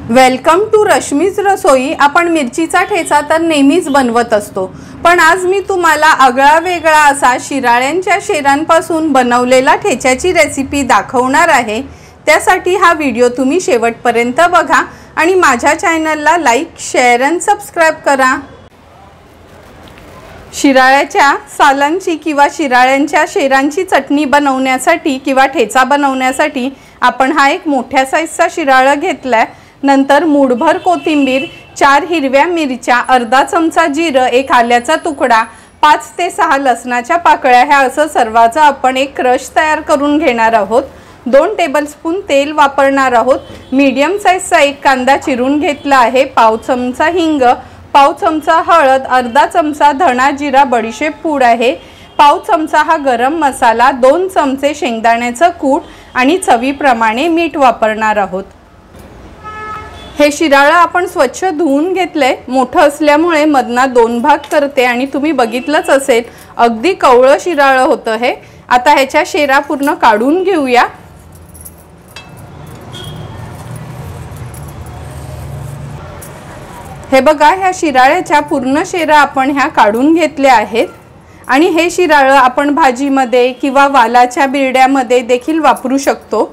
Welcome to Rashmi's रसोई। आपण मिरचीचा ठेचा तर नेहमीच बनवत असतो, पण आज मी तुम्हाला आगळा वेगळा असा शिराळ्यांच्या शेरांपासून बनवलेला ठेच्याची रेसिपी दाखवणार आहे। त्यासाठी हा व्हिडिओ तुम्ही शेवटपर्यंत बघा आणि माझ्या चॅनलला लाईक, शेअर आणि सबस्क्राइब करा। शिराळ्याच्या सालांची किंवा शिराळ्यांच्या शेरांची चटणी बनवण्यासाठी किंवा ठेचा बनवण्यासाठी आपण हा एक मोठ्या साईजचा शिराळा घेतलाय। नंतर मूठभर कोथिंबीर, 4 हिरव्या मिरच्या, अर्धा चमचा जिरं, एक आल्याचा तुकडा, 5 ते 6 लसणाच्या पाकळ्या, ह्या असं सर्वांचा आपण एक क्रश तयार करून घेणार आहोत। 2 टेबलस्पून तेल वापरणार आहोत। मीडियम साईजचा एक कांदा चिरून घेतला आहे। पाव चमचा हिंग, पाव चमचा हळद, अर्धा चमचा धणा जिरा बडीशेप पूड आहे, पाव चमचा हा गरम मसाला, 2 चमचे शेंगदाण्याचं कूट आणि चवीप्रमाणे मीठ वापरणार आहोत। हे शिराळा आपण स्वच्छ धुवून घेतले। मोठं असल्यामुळे मधना 2 भाग करते आणि तुम्ही बघितलंच असेल अगदी कवळं शिराळं होतं हे। आता ह्याच्या शेरा पूर्ण काढून घेऊया। हे बघा, ह्या शिराळ्याच्या पूर्ण शेरा आपण ह्या काढून घेतल्या आहेत आणि हे शिराळं आपण भाजीमध्ये किंवा वालाच्या बिरड्यामध्ये देखील वापरू शकतो।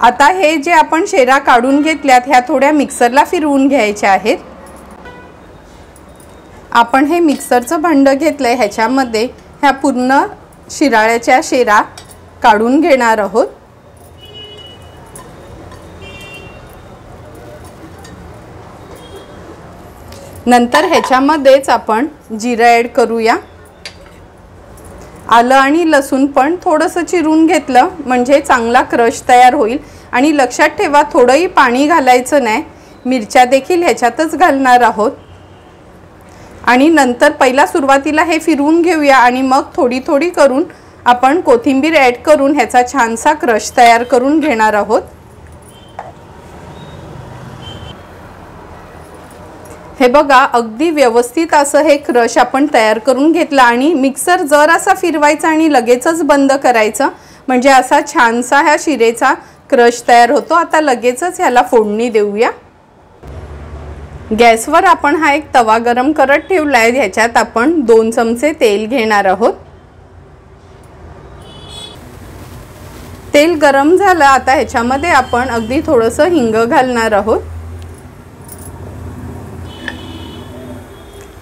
आता हे जे आपण शेरा काढून घेतल्यात ह्या थोड्या मिक्सरला फिरवून घ्यायच्या आहेत। आपण हे मिक्सरचं भांड घेतलंय, ह्याच्यामध्ये ह्या पूर्ण शिराळ्याच्या शेरा काढून घेणार आहोत। नंतर ह्याच्यामध्येच आपण जिरं ॲड करूया। आलं आणि लसूण पण थोडंसं चिरून घेतलं म्हणजे चांगला क्रश तयार होईल। आणि लक्षात ठेवा, थोडंही पाणी घालायचं नाही। मिरच्या देखील ह्याच्यातच घालणार आहोत आणि नंतर पहिला सुरुवातीला हे फिरवून घेऊया आणि मग थोडी थोडी करून आपण कोथिंबीर ॲड करून ह्याचा छानसा क्रश तयार करून घेणार आहोत। हे बघा, अगदी व्यवस्थित असं हे क्रश आपण तयार करून घेतलं आणि मिक्सर जरासा फिरवायचा आणि लगेचच बंद करायचं म्हणजे असा छानसा ह्या शिरेचा क्रश तयार होतो। आता लगेचच ह्याला फोडणी देऊया। गॅसवर आपण हा एक तवा गरम करत ठेवलाय। ह्याच्यात आपण 2 चमचे तेल घेणार आहोत। तेल गरम झालं, आता ह्याच्यामध्ये आपण अगदी थोडंसं हिंग घालणार आहोत।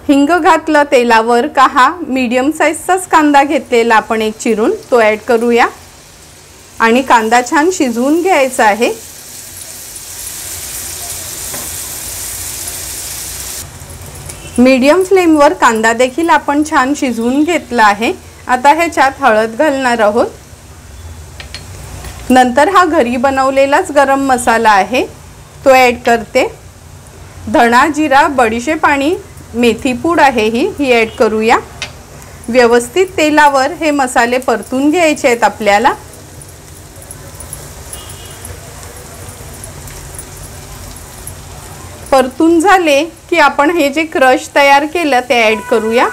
हिंग घातलं तेलावर का हा मीडियम साईजचाच कांदा घेतलेला आपण एक चिरून तो ॲड करूया आणि कांदा छान शिजवून घ्यायचा आहे। मीडियम फ्लेमवर कांदा देखील आपण छान शिजवून घेतला आहे। आता ह्याच्यात हळद घालणार आहोत। नंतर हा घरी बनवलेलाच गरम मसाला आहे तो ॲड करते। धणा जिरा बडीशेप आणि मेथी पूड आहे ही ॲड करूया। व्यवस्थित तेलावर हे मसाले परतून घ्यायचे आहेत आपल्याला। परतून झाले की आपण हे जे क्रश तयार केलं ते ॲड करूया।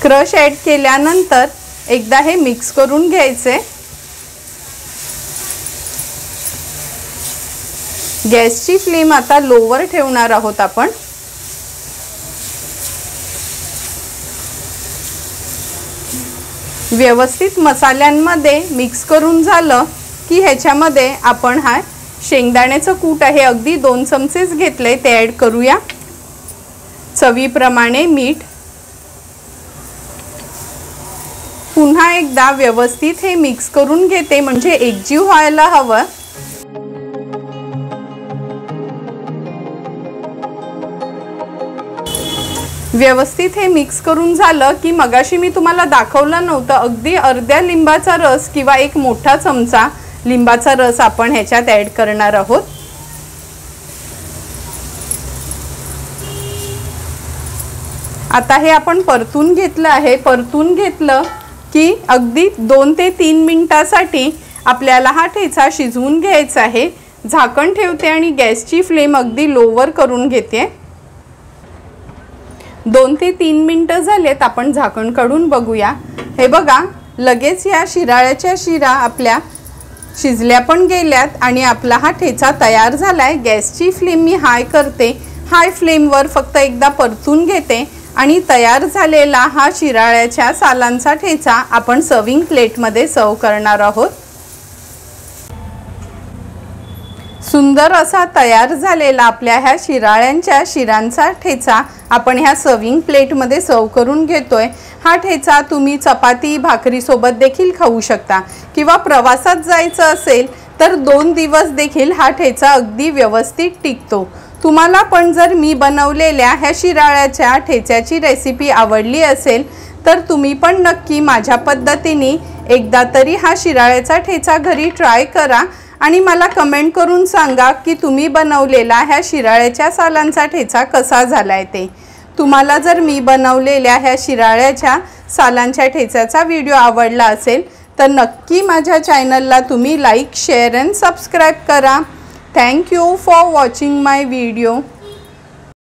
क्रश ॲड केल्यानंतर एकदा हे मिक्स करून घ्यायचे। गॅसची फ्लेम आता लोवर ठेवणार आहोत आपण। व्यवस्थित मसाल्यांमध्ये मिक्स करून झालं की ह्याच्यामध्ये आपण हा शेंगदाण्याचं कूट आहे अगदी 2 चमचेच घेतले ते ॲड करूया। चवीप्रमाणे मीठ। पुन्हा एकदा व्यवस्थित हे मिक्स करून घेते म्हणजे एकजीव व्हायला हवं। व्यवस्थित हे मिक्स करून झालं की मगाशी मी तुम्हाला दाखवलं नव्हतं, अगदी अर्ध्या लिंबाचा रस किंवा एक मोठा चमचा लिंबाचा रस आपण ह्याच्यात ॲड करणार आहोत। आता हे आपण परतून घेतलं आहे। परतून घेतलं की अगदी 2 ते 3 मिनिटांसाठी आपल्याला हा ठेचा शिजवून घ्यायचा आहे। झाकण ठेवते आणि गॅसची फ्लेम अगदी लोवर करून घेते। 2 ते 3 मिनिटं झालेत, आपण झाकण काढून बघूया। हे बघा, लगेच या शिराळ्याच्या शिरा आपल्या शिजल्या पण गेल्यात आणि आपला हा ठेचा तयार झालाय। गॅसची फ्लेम मी हाय करते, हाय फ्लेमवर फक्त एकदा परतून घेते आणि तयार झालेला हा शिराळ्याच्या सालांचा ठेचा आपण सर्विंग प्लेटमध्ये सर्व करणार आहोत। सुंदर असा तयार झालेला आपल्या ह्या शिराळ्यांच्या शिरांचा ठेचा आपण ह्या सर्विंग प्लेटमध्ये सर्व करून घेतोय। हा ठेचा तुम्ही चपाती भाकरी सोबत देखील खाऊ शकता किंवा प्रवासात जायचं असेल तर 2 दिवस देखील हा ठेचा अगदी व्यवस्थित टिकतो। तुम्हाला पण जर मी बनवलेल्या ह्या शिराळ्याच्या ठेच्याची रेसिपी आवडली असेल तर तुम्ही पण नक्की माझ्या पद्धतीने एकदा तरी हा शिराळ्याचा ठेचा घरी ट्राय करा आणि मला कमेंट करून सांगा की तुम्ही बनवलेला ह्या शिराळ्याच्या सालांचा ठेचा कसा झालाय ते। तुम्हाला जर मी बनवलेल्या ह्या शिराळ्याच्या सालांच्या ठेच्याचा व्हिडिओ आवडला असेल तर नक्की माझ्या चॅनलला तुम्ही लाईक शेअर अँड सबस्क्राईब करा। Thank you for watching my video.